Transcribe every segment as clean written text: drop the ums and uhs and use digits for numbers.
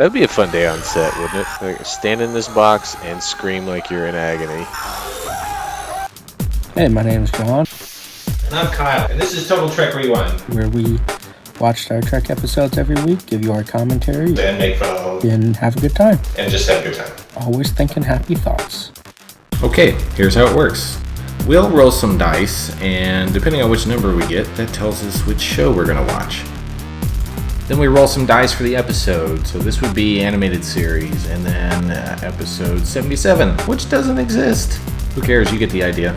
That'd be a fun day on set, wouldn't it? Like, stand in this box and scream like you're in agony. Hey, my name is John. And I'm Kyle, and this is Total Trek Rewind. Where we watch Star Trek episodes every week, give you our commentary, And make fun and have a good time. and just have a good time. Always thinking happy thoughts. Okay, here's how it works. We'll roll some dice, and depending on which number we get, that tells us which show we're going to watch. Then we roll some dice for the episode, so this would be animated series, and then episode 77, which doesn't exist. Who cares, you get the idea.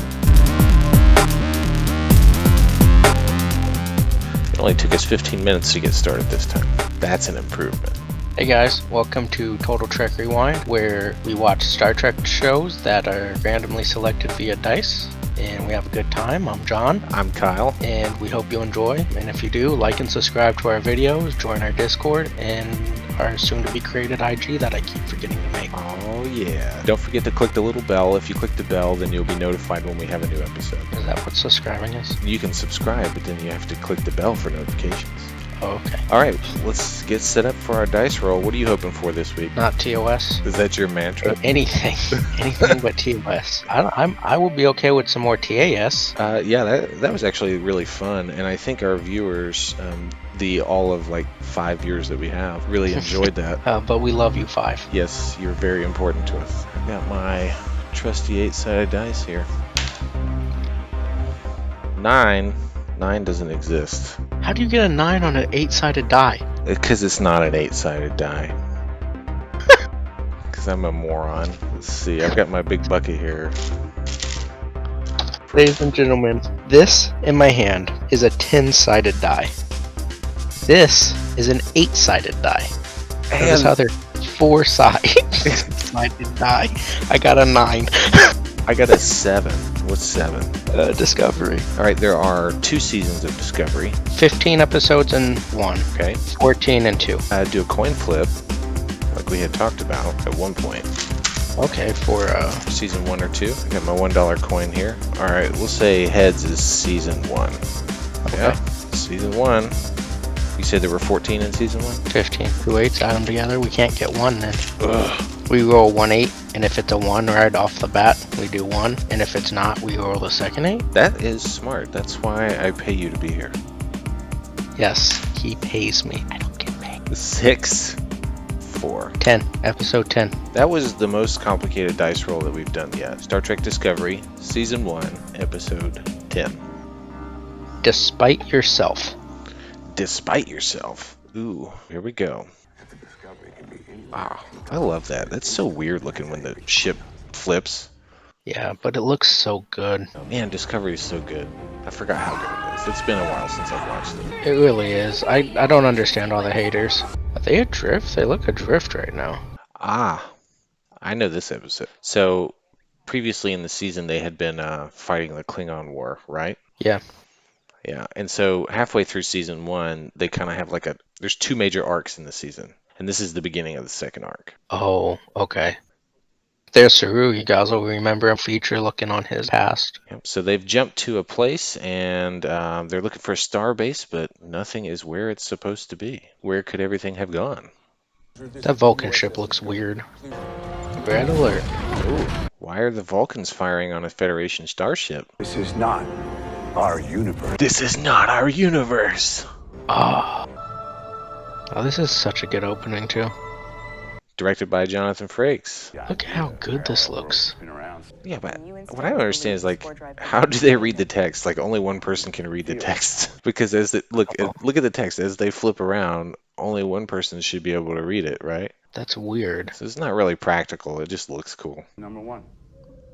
It only took us 15 minutes to get started this time. That's an improvement. Hey guys, welcome to Total Trek Rewind, where we watch Star Trek shows that are randomly selected via dice, and we have a good time. I'm John. I'm Kyle. And we hope you enjoy, and if you do, like and subscribe to our videos, join our Discord, and our soon-to-be created IG that I keep forgetting to make. Oh yeah. Don't forget to click the little bell. If you click the bell, then you'll be notified when we have a new episode. Is that what subscribing is? You can subscribe, but then you have to click the bell for notifications. Oh, okay. Alright, let's get set up for our dice roll. What are you hoping for this week? Not TOS. Is that your mantra? Anything but TOS. I will be okay with some more TAS. Yeah, that was actually really fun, and I think our viewers, all of like 5 years that we have, really enjoyed that. But we love you, 5. Yes, you're very important to us. I got my trusty 8-sided dice here. 9 doesn't exist. How do you get a 9 on an 8-sided die? Because it's not an 8-sided die. Because I'm a moron. Let's see, I've got my big bucket here. Ladies and gentlemen, this in my hand is a 10-sided die. This is an 8-sided die. Notice how there's 4 sided die. I got a 9. I got a 7. What's 7? Discovery. Alright, there are 2 seasons of Discovery. 15 episodes in 1. Okay. 14 in 2. Do a coin flip, like we had talked about at one point. Okay, for Season 1 or 2. I got my $1 coin here. Alright, we'll say heads is season 1. Okay. Yeah, season 1. You said there were 14 in season 1? 15. 2 8s, add them together. We can't get 1 then. Ugh. We roll 1 8, and if it's a 1 right off the bat, we do 1. And if it's not, we roll the second 8. That is smart. That's why I pay you to be here. Yes, he pays me. I don't get paid. 6, 4. 10. Episode 10. That was the most complicated dice roll that we've done yet. Star Trek Discovery, Season 1, Episode 10. Despite yourself. Despite yourself. Ooh, here we go. Ah, I love that. That's so weird looking when the ship flips. Yeah, but it looks so good. Oh, man, Discovery is so good. I forgot how good it is. It's been a while since I've watched it. It really is. I don't understand all the haters. Are they adrift? They look adrift right now. Ah, I know this episode. So, previously in the season, they had been fighting the Klingon War, right? Yeah. Yeah, and so halfway through season 1, they kind of have like there's 2 major arcs in the season. And this is the beginning of the second arc. Oh, okay. There's Saru. You guys will remember a feature looking on his past. Yep, so they've jumped to a place, and they're looking for a star base, but nothing is where it's supposed to be. Where could everything have gone? That Vulcan ship looks weird. Red alert. Ooh, why are the Vulcans firing on a Federation starship? This is not our universe. This is not our universe! Oh, this is such a good opening, too. Directed by Jonathan Frakes. Look at how good this looks. Yeah, but what I don't understand is, like, how do they read the text? Like, only one person can read the text. Because look at the text. As they flip around, only one person should be able to read it, right? That's weird. So it's not really practical. It just looks cool. Number 1.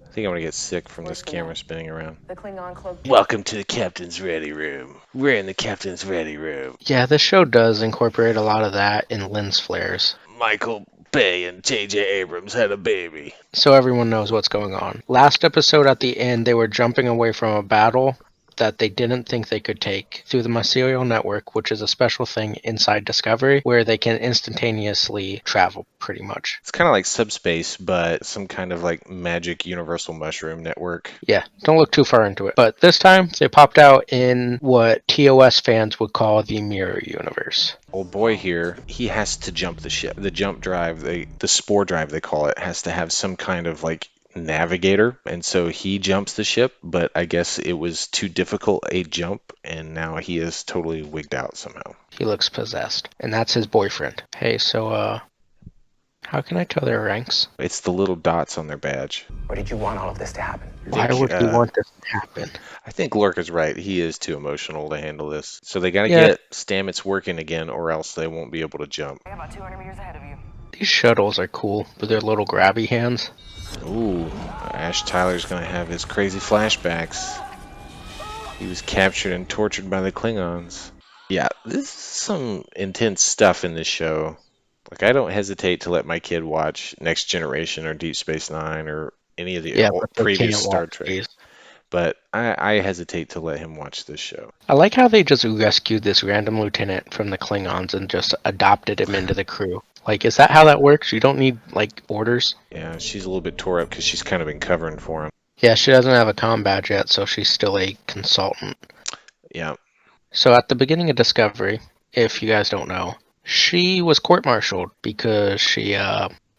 I think I'm gonna get sick from this camera spinning around. The Klingon cloak. Welcome to the Captain's Ready Room. We're in the Captain's Ready Room. Yeah, this show does incorporate a lot of that in lens flares. Michael Bay and J.J. Abrams had a baby. So everyone knows what's going on. Last episode at the end, they were jumping away from a battle that they didn't think they could take through the mycelial network, which is a special thing inside Discovery where they can instantaneously travel pretty much. It's kind of like subspace, but some kind of like magic universal mushroom network. Yeah, don't look too far into it. But this time, they popped out in what TOS fans would call the mirror universe. Old boy here, he has to jump the ship. The jump drive, the spore drive they call it, has to have some kind of like navigator, and so he jumps the ship, but I guess it was too difficult a jump, and now he is totally wigged out somehow. He looks possessed, and that's his boyfriend. Hey, so how can I tell their ranks? It's the little dots on their badge. Or did you want all of this to happen? Why would you want this to happen? I think Lorca's right. He is too emotional to handle this. So they got to Yeah. get Stamets working again, or else they won't be able to jump. About 200 meters ahead of you. These shuttles are cool with their little grabby hands. Ooh, Ash Tyler's gonna have his crazy flashbacks. He was captured and tortured by the Klingons. Yeah, this is some intense stuff in this show. Like, I don't hesitate to let my kid watch Next Generation or Deep Space Nine or any of the But they previous can't Star watch Trek. these. But I hesitate to let him watch this show. I like how they just rescued this random lieutenant from the Klingons and just adopted him into the crew. Like, is that how that works? You don't need, like, orders? Yeah, she's a little bit tore up because she's kind of been covering for him. Yeah, she doesn't have a comm badge yet, so she's still a consultant. Yeah. So at the beginning of Discovery, if you guys don't know, she was court-martialed because she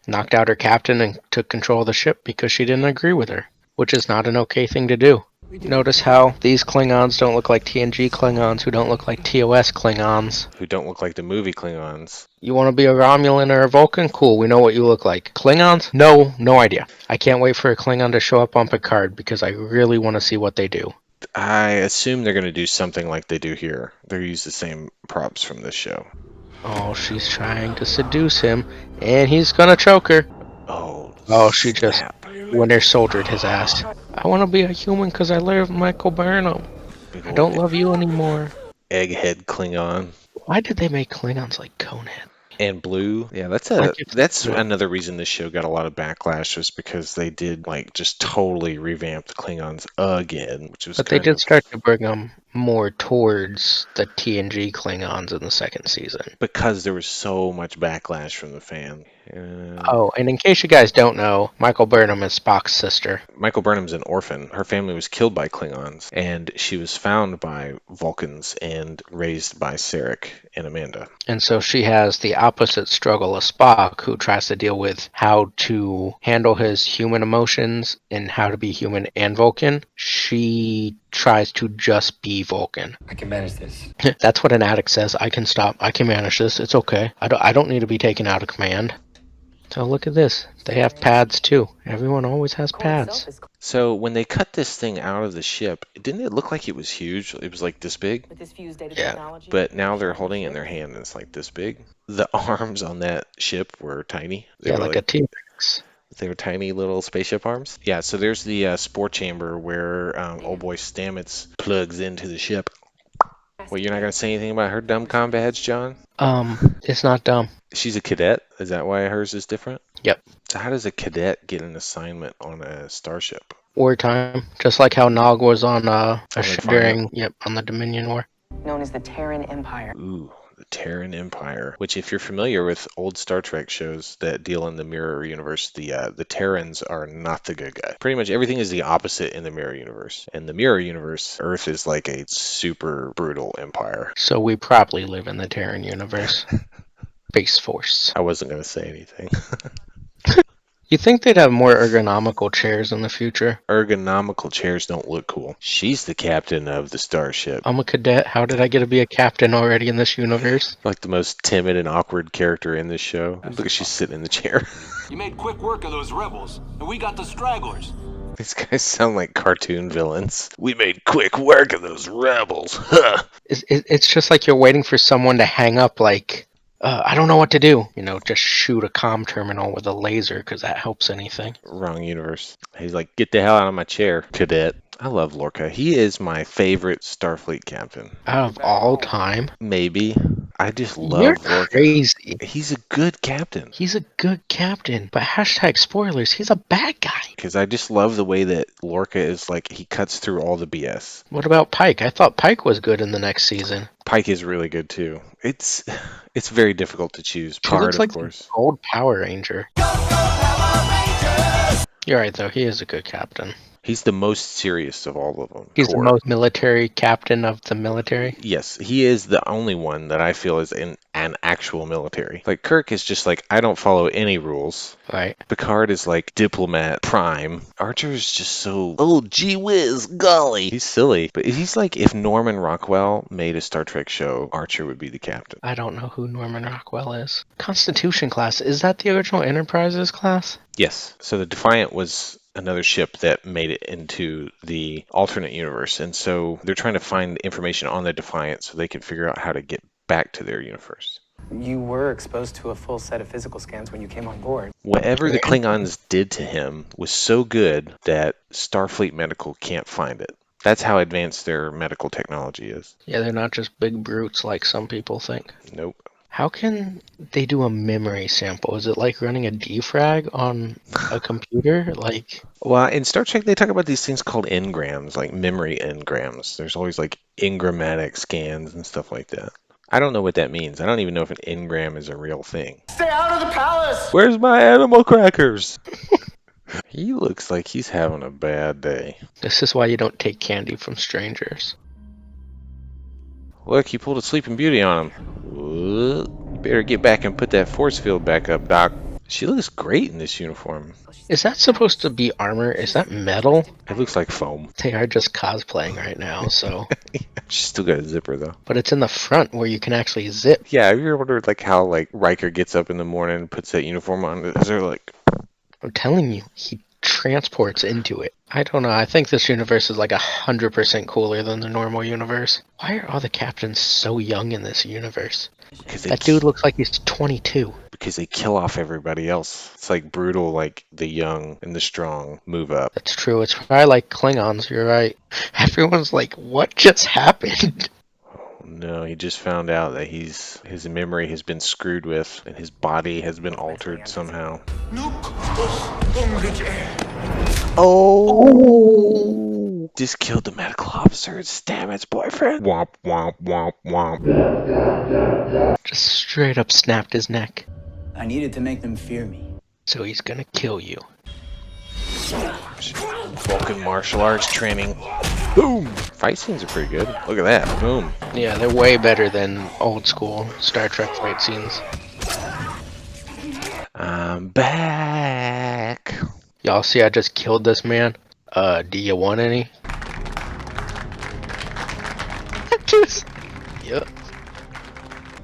knocked out her captain and took control of the ship because she didn't agree with her, which is not an okay thing to do. Notice how these Klingons don't look like TNG Klingons, who don't look like TOS Klingons. Who don't look like the movie Klingons. You want to be a Romulan or a Vulcan? Cool, we know what you look like. Klingons? No idea. I can't wait for a Klingon to show up on Picard because I really want to see what they do. I assume they're going to do something like they do here. They use the same props from this show. Oh, she's trying to seduce him, and he's gonna choke her. Oh, she just Winter Soldiered his ass. I want to be a human because I love Michael Burnham. I don't love you anymore. Egghead Klingon. Why did they make Klingons like Conehead? And blue. Yeah, that's another reason this show got a lot of backlash, was because they did like just totally revamp the Klingons again, which was. But they did start to bring them more towards the TNG Klingons in the second season. Because there was so much backlash from the fan. Oh, and in case you guys don't know, Michael Burnham is Spock's sister. Michael Burnham's an orphan. Her family was killed by Klingons, and she was found by Vulcans and raised by Sarek and Amanda. And so she has the opposite struggle of Spock, who tries to deal with how to handle his human emotions and how to be human and Vulcan. She tries to just be Vulcan. I can manage this. That's what an addict says. I can stop. I can manage this. It's okay. I don't need to be taken out of command. So look at this. They have pads too. Everyone always has pads. So when they cut this thing out of the ship, didn't it look like it was huge? It was like this big? With this fused data Yeah. technology. But now they're holding it in their hand and it's like this big. The arms on that ship were tiny. They Yeah, were like a T-Rex. They were tiny little spaceship arms. Yeah, so there's the spore chamber where old boy Stamets plugs into the ship. Well, you're not going to say anything about her dumb comm badge, John? It's not dumb. She's a cadet? Is that why hers is different? Yep. So how does a cadet get an assignment on a starship? Wartime, just like how Nog was on on Defiant. the Dominion War. Known as the Terran Empire. Ooh, the Terran Empire. Which, if you're familiar with old Star Trek shows that deal in the Mirror Universe, the Terrans are not the good guy. Pretty much everything is the opposite in the Mirror Universe. In the Mirror Universe, Earth is like a super brutal empire. So we probably live in the Terran universe. Space Force. I wasn't going to say anything. You think they'd have more ergonomical chairs in the future? Ergonomical chairs don't look cool. She's the captain of the starship. I'm a cadet. How did I get to be a captain already in this universe? Like the most timid and awkward character in this show. Look, she's sitting in the chair. You made quick work of those rebels, and we got the stragglers. These guys sound like cartoon villains. We made quick work of those rebels. Huh. It's just like you're waiting for someone to hang up like, I don't know what to do. You know, just shoot a comm terminal with a laser because that helps anything. Wrong universe. He's like, get the hell out of my chair, cadet. I love Lorca. He is my favorite Starfleet captain. Out of all time? Maybe. I just You're love Lorca. crazy. He's a good captain. He's a good captain, but hashtag spoilers, he's a bad guy. Because I just love the way that Lorca is like, he cuts through all the BS. What about Pike? I thought Pike was good in the next season. Pike is really good too. It's very difficult to choose. He Picard, looks like of course. the old Power Ranger. You're right, though. He is a good captain. He's the most serious of all of them. He's the most military captain of the military? Yes, he is the only one that I feel is in an actual military. Like, Kirk is just like, I don't follow any rules. Right. Picard is like diplomat prime. Archer is just so, oh, gee whiz, golly. He's silly. But he's like, if Norman Rockwell made a Star Trek show, Archer would be the captain. I don't know who Norman Rockwell is. Constitution class, is that the original Enterprises class? Yes. So the Defiant was another ship that made it into the alternate universe. And so they're trying to find information on the Defiant so they can figure out how to get back to their universe. You were exposed to a full set of physical scans when you came on board. Whatever the Klingons did to him was so good that Starfleet Medical can't find it. That's how advanced their medical technology is. Yeah, they're not just big brutes like some people think. Nope. How can they do a memory sample? Is it like running a defrag on a computer? Well, in Star Trek, they talk about these things called engrams, like memory engrams. There's always like engrammatic scans and stuff like that. I don't know what that means. I don't even know if an engram is a real thing. Stay out of the palace! Where's my animal crackers? He looks like he's having a bad day. This is why you don't take candy from strangers. Look, he pulled a Sleeping Beauty on him. Better get back and put that force field back up, Doc. She looks great in this uniform. Is that supposed to be armor? Is that metal? It looks like foam. They are just cosplaying right now, so. She's still got a zipper, though. But it's in the front where you can actually zip. Yeah, have you ever wondered like how like Riker gets up in the morning and puts that uniform on? Is there like... I'm telling you, he transports into it. I don't know, I think this universe is like 100% cooler than the normal universe. Why are all the captains so young in this universe? That dude looks like he's 22. Because they kill off everybody else. It's like brutal, like the young and the strong move up. That's true, it's probably like Klingons, you're right. Everyone's like, what just happened? Oh no, he just found out that his memory has been screwed with and his body has been altered somehow. Oh! Just killed the medical officer and stabbed his boyfriend. Womp, womp, womp, womp. Just straight up snapped his neck. I needed to make them fear me. So he's gonna kill you. Vulcan martial arts training. Boom! Fight scenes are pretty good. Look at that. Boom. Yeah, they're way better than old school Star Trek fight scenes. I'm back. Y'all see I just killed this man? Do you want any? Yep.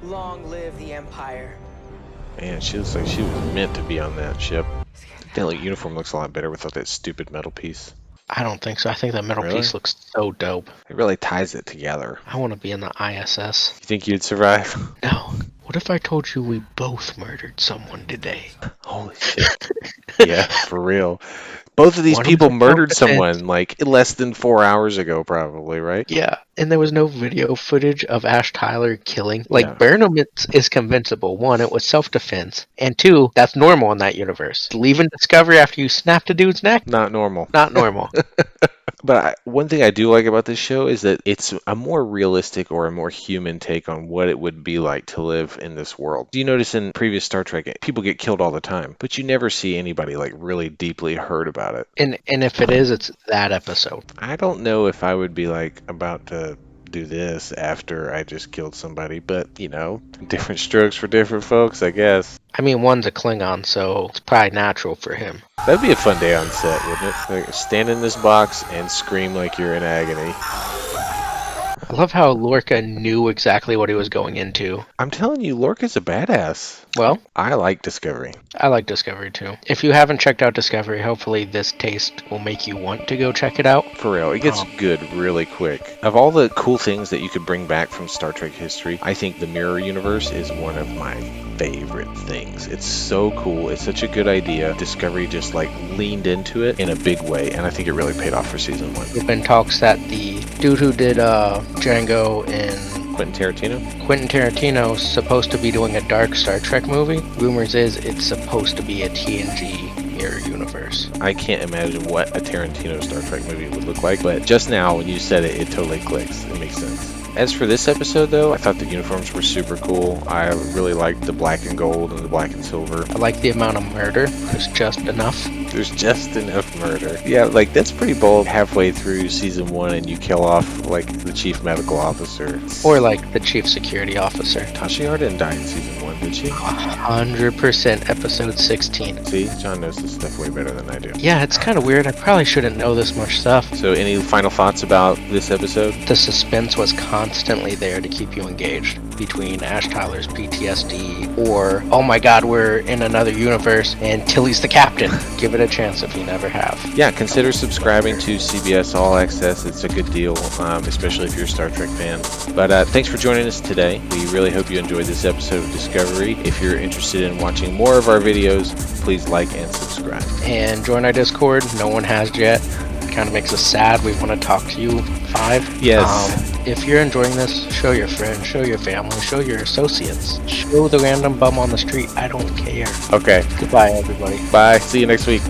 Long live the Empire. Man, she looks like she was meant to be on that ship. That like, uniform looks a lot better without that stupid metal piece. I don't think so. I think that metal Really? piece looks so dope. It really ties it together. I want to be in the ISS. You think you'd survive? No. What if I told you we both murdered someone today? Holy shit. Yeah, for real. Both of these One people was murdered self-defense. someone like less than 4 hours ago, probably, right? Yeah, and there was no video footage of Ash Tyler killing. Like, Yeah. Burnham is convincible. One, it was self-defense. And two, that's normal in that universe. Leaving Discovery after you snapped a dude's neck? Not normal. Not normal. But one thing I do like about this show is that it's a more realistic or a more human take on what it would be like to live in this world. Do you notice in previous Star Trek, people get killed all the time, but you never see anybody like really deeply hurt about it. And if it is, it's that episode. I don't know if I would be like about to do this after I just killed somebody, but you know, different strokes for different folks, I guess. I mean, one's a Klingon, so it's probably natural for him. That'd be a fun day on set, wouldn't it? Like, stand in this box and scream like you're in agony. I love how Lorca knew exactly what he was going into. I'm telling you, Lorca's a badass. Well, I like Discovery. I like Discovery too. If you haven't checked out Discovery, hopefully this taste will make you want to go check it out. For real, it gets good really quick. Of all the cool things that you could bring back from Star Trek history, I think the Mirror Universe is one of my favorite things. It's so cool. It's such a good idea. Discovery just like leaned into it in a big way, and I think it really paid off for season 1. There's been talks that the dude who did Django and Quentin Tarantino's supposed to be doing a dark Star Trek movie. Rumors is it's supposed to be a TNG Mirror Universe. I can't imagine what a Tarantino Star Trek movie would look like, but just now when you said it, it totally clicks. It makes sense. As for this episode, though, I thought the uniforms were super cool. I really liked the black and gold and the black and silver. I like the amount of murder. There's just enough. There's just enough murder. Yeah, like, that's pretty bold. Halfway through season 1 and you kill off, like, the chief medical officer. Or, like, the chief security officer. Tasha Yar didn't die in season 1, did she? 100% episode 16. See? John knows this stuff way better than I do. Yeah, it's kind of weird. I probably shouldn't know this much stuff. So, any final thoughts about this episode? The suspense was constantly there to keep you engaged between Ash Tyler's PTSD or, oh my god, we're in another universe and Tilly's the captain. Give it a chance if you never have. Yeah, consider subscribing to CBS All Access. It's a good deal, especially if you're a Star Trek fan. But thanks for joining us today. We really hope you enjoyed this episode of Discovery. If you're interested in watching more of our videos, please like and subscribe. And join our Discord. No one has yet. Kind of makes us sad. We want to talk to you 5. Yes. If you're enjoying this, show your friends, show your family, show your associates, show the random bum on the street. I don't care. Okay. Goodbye, everybody. Bye. See you next week.